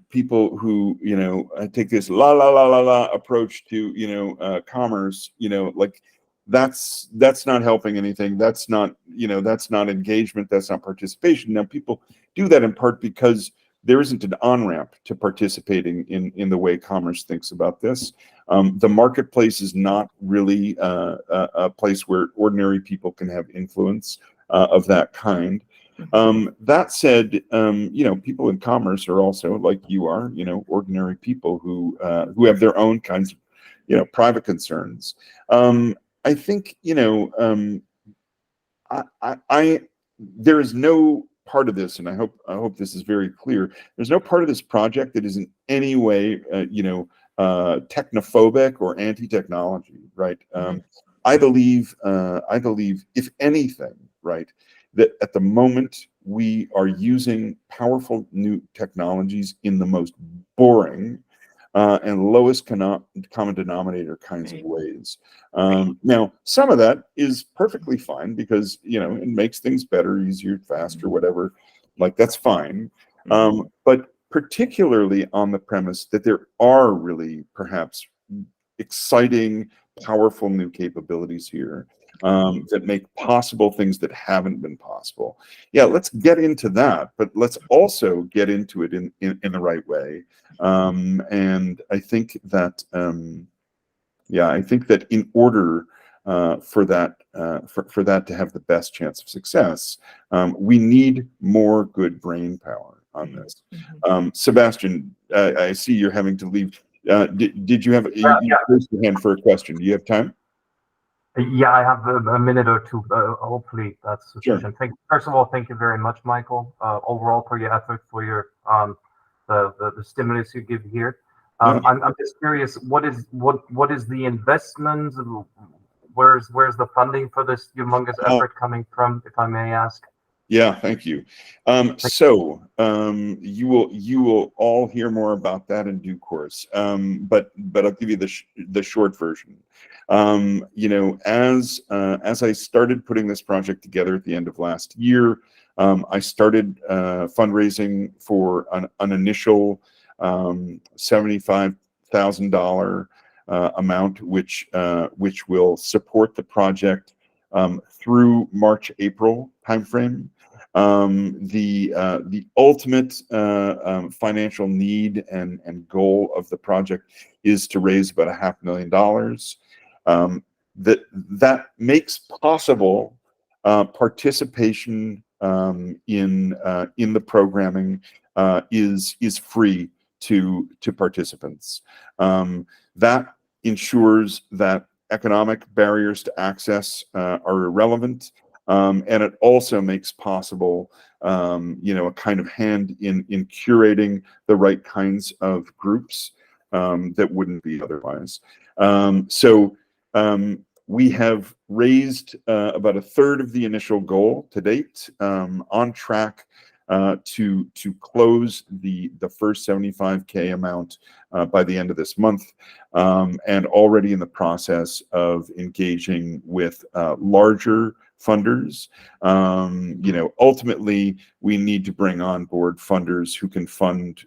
people who, you know, take this la la la la la approach to, you know, commerce, you know, like that's not helping anything. That's not, you know, that's not engagement. That's not participation. Now people do that in part because there isn't an on-ramp to participating in the way commerce thinks about this. The marketplace is not really a place where ordinary people can have influence of that kind. That said, you know, people in commerce are also, like you are, you know, ordinary people who have their own kinds of, you know, private concerns. I think, you know, there is no part of this, and I hope this is very clear. There's no part of this project that is in any way, you know, technophobic or anti-technology, right? I believe, if anything, right, that at the moment we are using powerful new technologies in the most boring and lowest common denominator kinds of ways. Now, some of that is perfectly fine because, you know, it makes things better, easier, faster, whatever. Like, that's fine. But particularly on the premise that there are really perhaps exciting, powerful new capabilities here that make possible things that haven't been possible. Yeah, let's get into that, but let's also get into it in the right way. And I think that, yeah, I think that in order for that to have the best chance of success, we need more good brain power on this. Sebastian, I see you're having to leave. Did you have you raised your hand for a question? Do you have time? Yeah, I have a minute or two. Hopefully that's sufficient. Sure. First of all, thank you very much, Michael, overall for your effort, for your the stimulus you give here. I'm just curious, what is the investment? Where's the funding for this humongous effort coming from, if I may ask? Yeah, thank you. So you will all hear more about that in due course. But I'll give you the short version. You know, as I started putting this project together at the end of last year, I started fundraising for an initial $75,000 amount, which will support the project through March-April timeframe. The ultimate financial need and goal of the project is to raise about $500,000. That makes possible participation in the programming is free to participants. That ensures that economic barriers to access are irrelevant, and it also makes possible, you know, a kind of hand in curating the right kinds of groups that wouldn't be otherwise. So we have raised about 1/3 of the initial goal to date, on track to close the first 75K amount by the end of this month, and already in the process of engaging with larger funders. Ultimately, we need to bring on board funders who can fund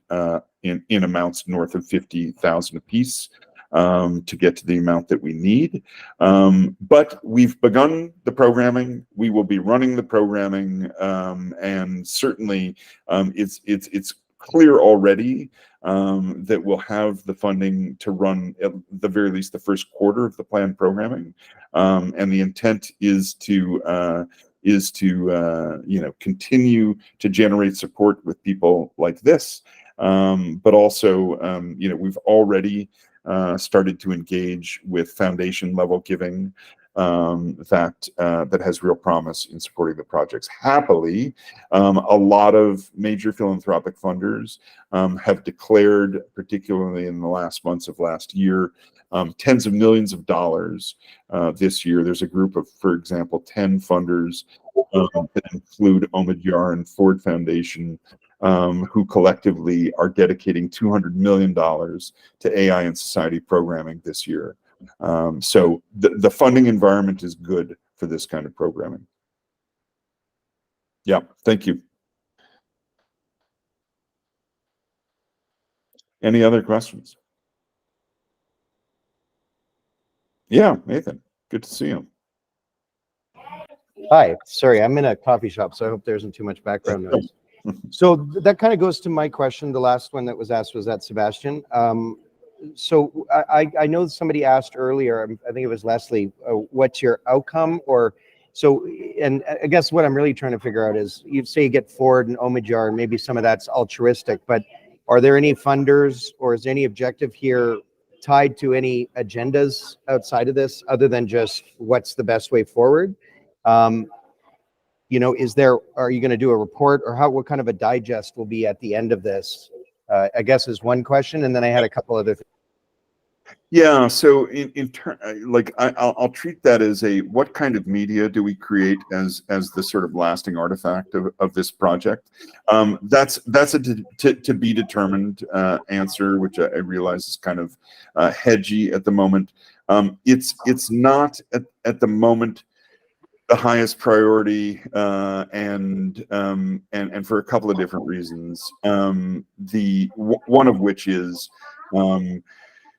in amounts north of 50,000 apiece to get to the amount that we need. But we've begun the programming. We will be running the programming, and certainly it's clear already that we'll have the funding to run at the very least the first quarter of the planned programming, and the intent is to continue to generate support with people like this, but also we've already started to engage with foundation level giving that has real promise in supporting the projects. Happily, a lot of major philanthropic funders have declared, particularly in the last months of last year, tens of millions of dollars this year. There's a group of, for example, 10 funders that include Omidyar and Ford Foundation, who collectively are dedicating $200 million to AI and society programming this year. So the funding environment is good for this kind of programming. Yeah, thank you. Any other questions? Yeah, Nathan, good to see you. Hi, sorry, I'm in a coffee shop, so I hope there isn't too much background noise. So that kind of goes to my question. The last one that was asked was that Sebastian. So I know somebody asked earlier, I think it was Leslie, what's your outcome? And I guess what I'm really trying to figure out is, you say you get Ford and Omidyar, and maybe some of that's altruistic, but are there any funders, or is any objective here tied to any agendas outside of this, other than just what's the best way forward? Are you going to do a report, or what kind of a digest will be at the end of this? I guess is one question, and then I had a couple other things. Yeah, so I'll treat that as what kind of media do we create as the sort of lasting artifact of this project? That's a to be determined answer, which I realize is kind of hedgy at the moment. It's not at the moment the highest priority, and for a couple of different reasons. One of which is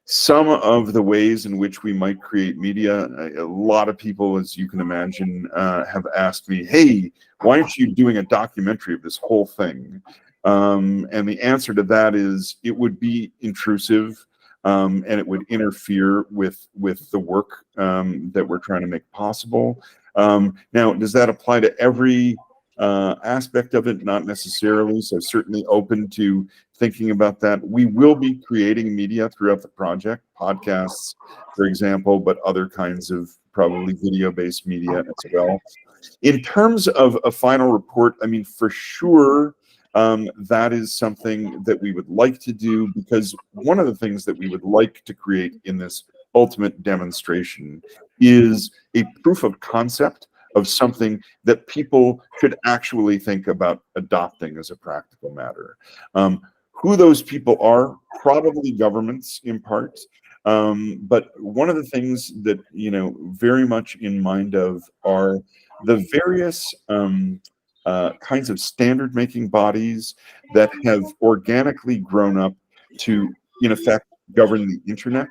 some of the ways in which we might create media. A lot of people, as you can imagine, have asked me, "Hey, why aren't you doing a documentary of this whole thing?" And the answer to that is, it would be intrusive, and it would interfere with the work that we're trying to make possible. Now, does that apply to every aspect of it? Not necessarily. So certainly open to thinking about that. We will be creating media throughout the project, podcasts, for example, but other kinds of probably video-based media as well. In terms of a final report, I mean, for sure, that is something that we would like to do, because one of the things that we would like to create in this ultimate demonstration is a proof of concept of something that people should actually think about adopting as a practical matter. Who those people are, probably governments in part, but one of the things that, very much in mind of are the various kinds of standard-making bodies that have organically grown up to, in effect, govern the internet,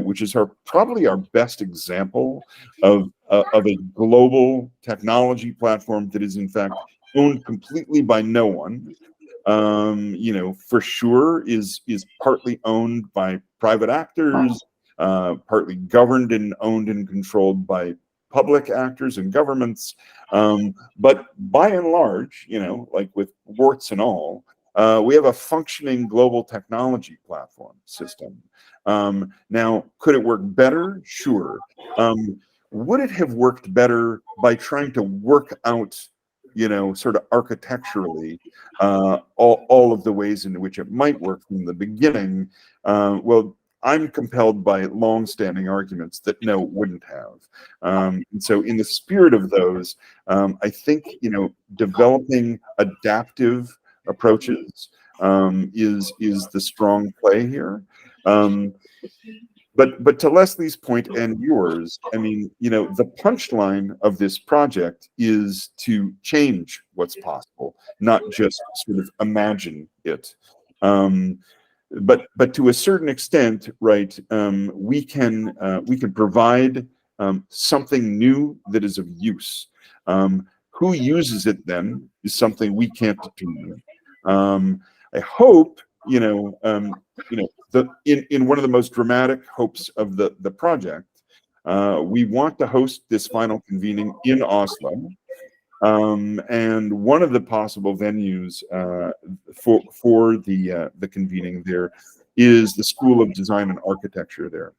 which is probably our best example of a global technology platform that is in fact owned completely by no one. For sure is partly owned by private actors, partly governed and owned and controlled by public actors and governments, but by and large, like with warts and all, we have a functioning global technology platform system. Now, could it work better? Sure. Would it have worked better by trying to work out, sort of architecturally, all of the ways in which it might work from the beginning? Well, I'm compelled by long-standing arguments that no, it wouldn't have. And so in the spirit of those, I think, developing adaptive approaches is the strong play here. But to Leslie's point and yours, I mean, you know, the punchline of this project is to change what's possible, not just sort of imagine it. But to a certain extent, right, we can provide something new that is of use. Who uses it then is something we can't determine. I hope, in one of the most dramatic hopes of the project, we want to host this final convening in Oslo. And one of the possible venues for the convening there is the School of Design and Architecture there,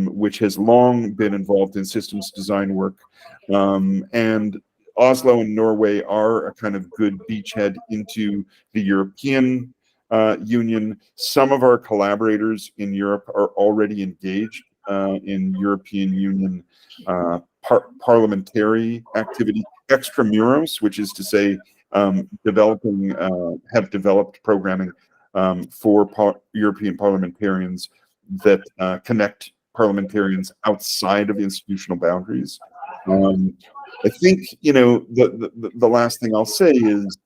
which has long been involved in systems design work. And Oslo and Norway are a kind of good beachhead into the European Union. Some of our collaborators in Europe are already engaged in European Union parliamentary activity, extramuros, which is to say have developed programming for European parliamentarians that connect parliamentarians outside of institutional boundaries. I think, the last thing I'll say is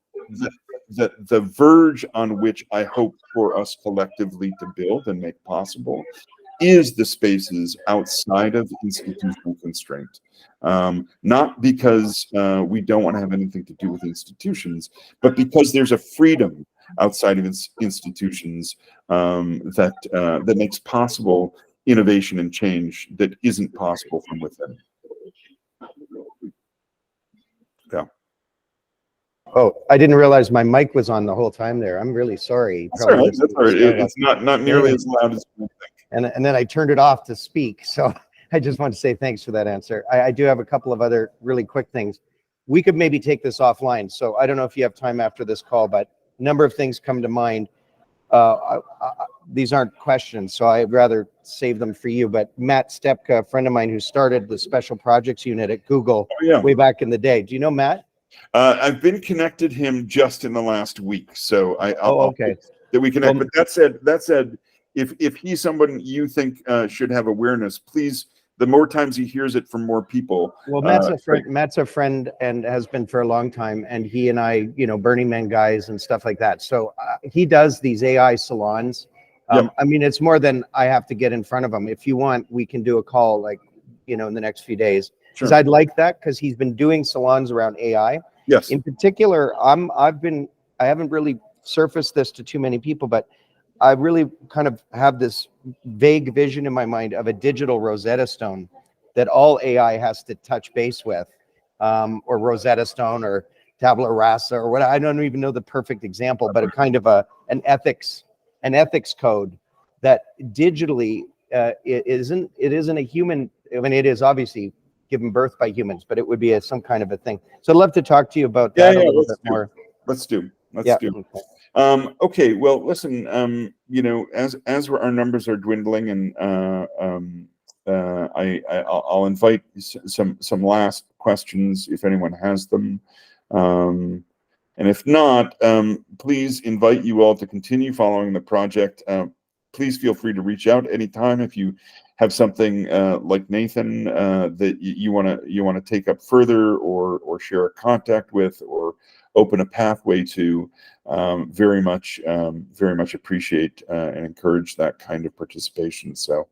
that the verge on which I hope for us collectively to build and make possible is the spaces outside of institutional constraint. Not because we don't want to have anything to do with institutions, but because there's a freedom outside of institutions that makes possible innovation and change that isn't possible from within. Yeah. Oh, I didn't realize my mic was on the whole time there. I'm really sorry. That's all right. That's all right. It's not nearly as loud as you think. And then I turned it off to speak. So I just want to say thanks for that answer. I do have a couple of other really quick things. We could maybe take this offline. So I don't know if you have time after this call, but a number of things come to mind. These aren't questions, so I'd rather save them for you. But Matt Stepka, a friend of mine who started the special projects unit at Google way back in the day. Do you know Matt? I've been connected him just in the last week, so I'll that we connect. But that said, if he's someone you think should have awareness, please. The more times he hears it from more people. Well, Matt's a friend. Matt's a friend and has been for a long time. And he and I, Burning Man guys and stuff like that. So he does these AI salons. I mean, it's more than I have to get in front of him. If you want, we can do a call in the next few days. Because I'd like that, because he's been doing salons around AI. Yes. In particular, I haven't really surfaced this to too many people, but I really kind of have this vague vision in my mind of a digital Rosetta Stone that all AI has to touch base with, or Rosetta Stone or Tabula Rasa or what. I don't even know the perfect example, but a kind of an ethics code that digitally it isn't a human. I mean, it is obviously given birth by humans, but it would be some kind of a thing. So I'd love to talk to you about that a little bit more. Let's do. Okay. Well, listen. As our numbers are dwindling, and I'll invite some last questions if anyone has them, and if not, please invite you all to continue following the project. Please feel free to reach out anytime if you have something like Nathan that you want to take up further, or share a contact with, or open a pathway to. Very much appreciate and encourage that kind of participation. So,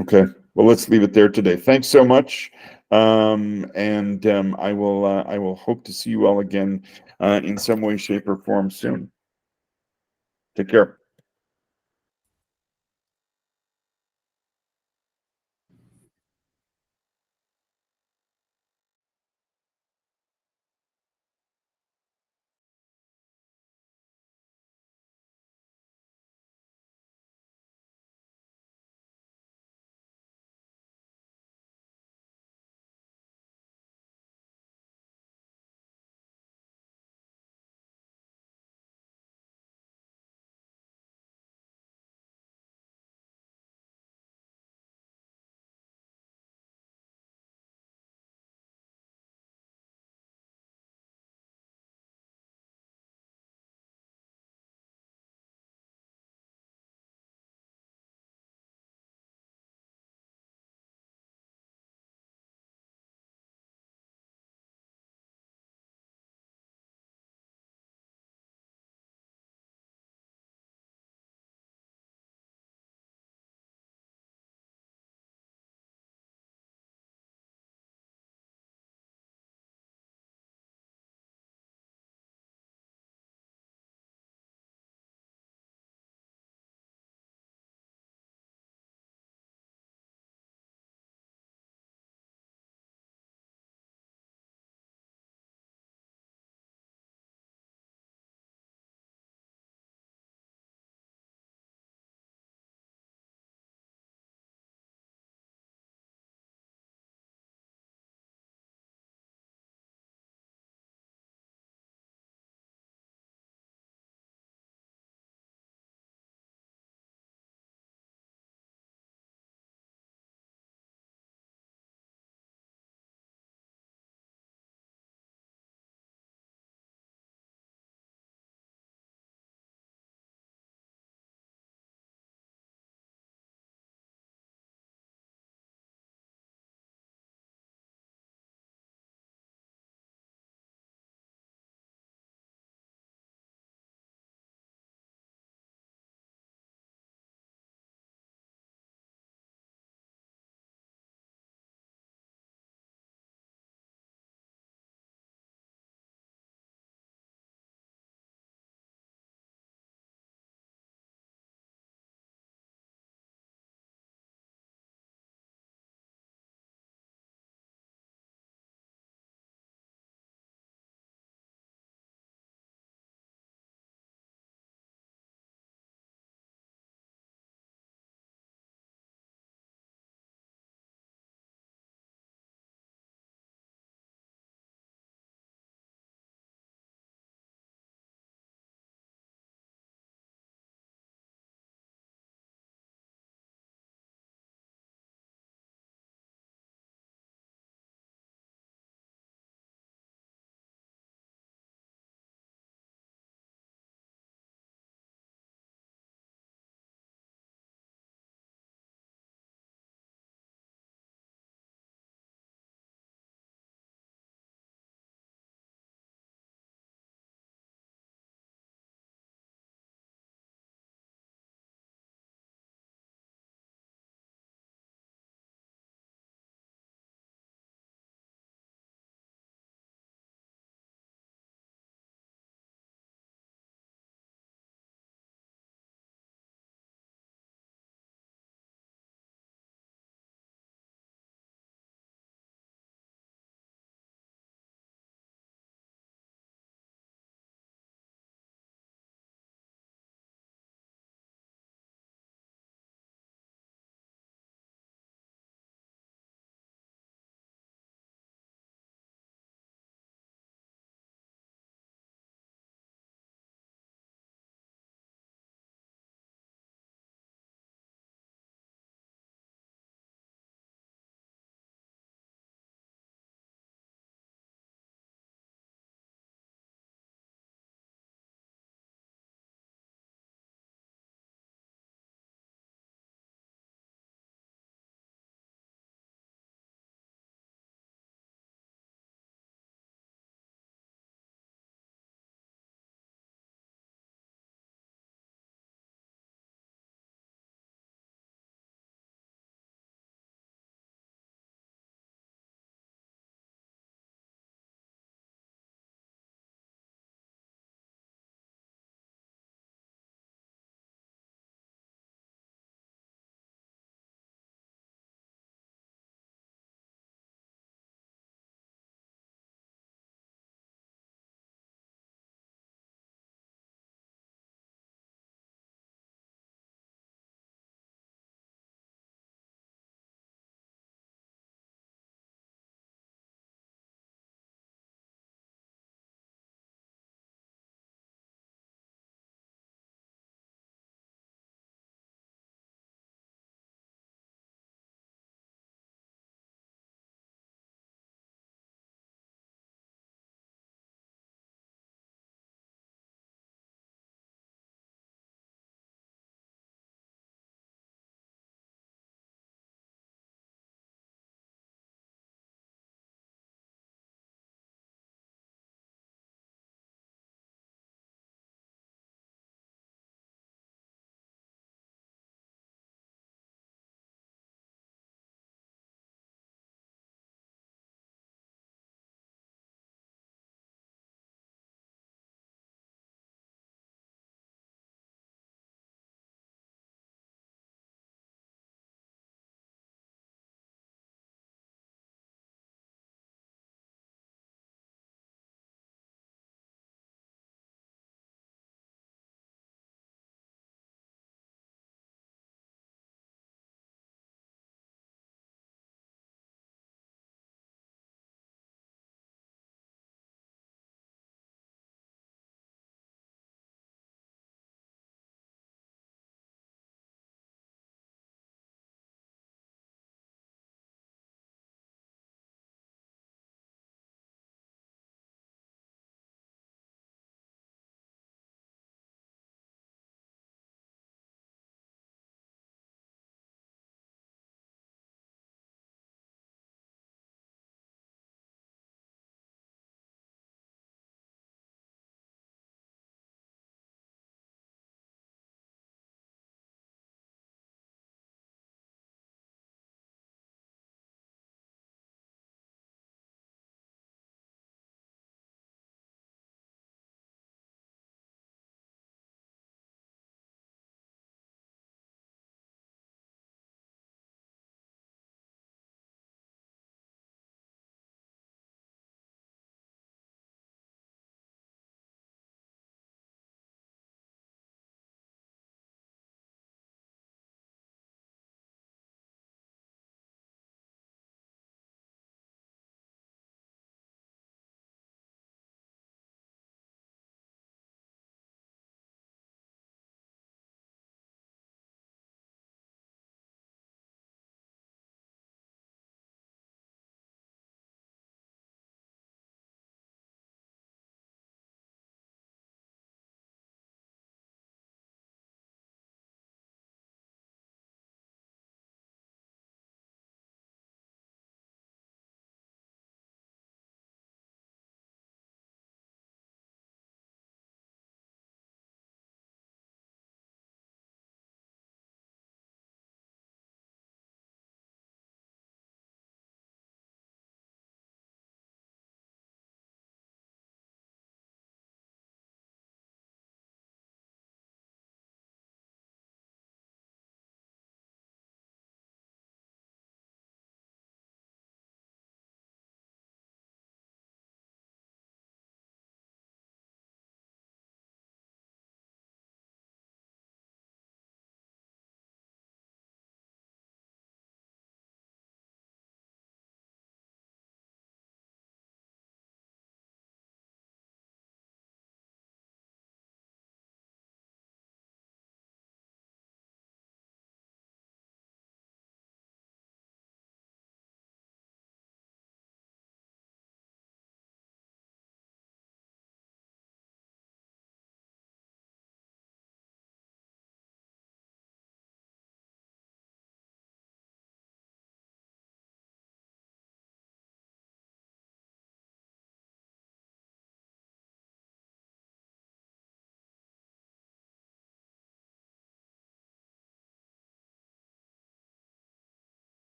okay, well, let's leave it there today. Thanks so much, and I will hope to see you all again in some way, shape, or form soon. Take care.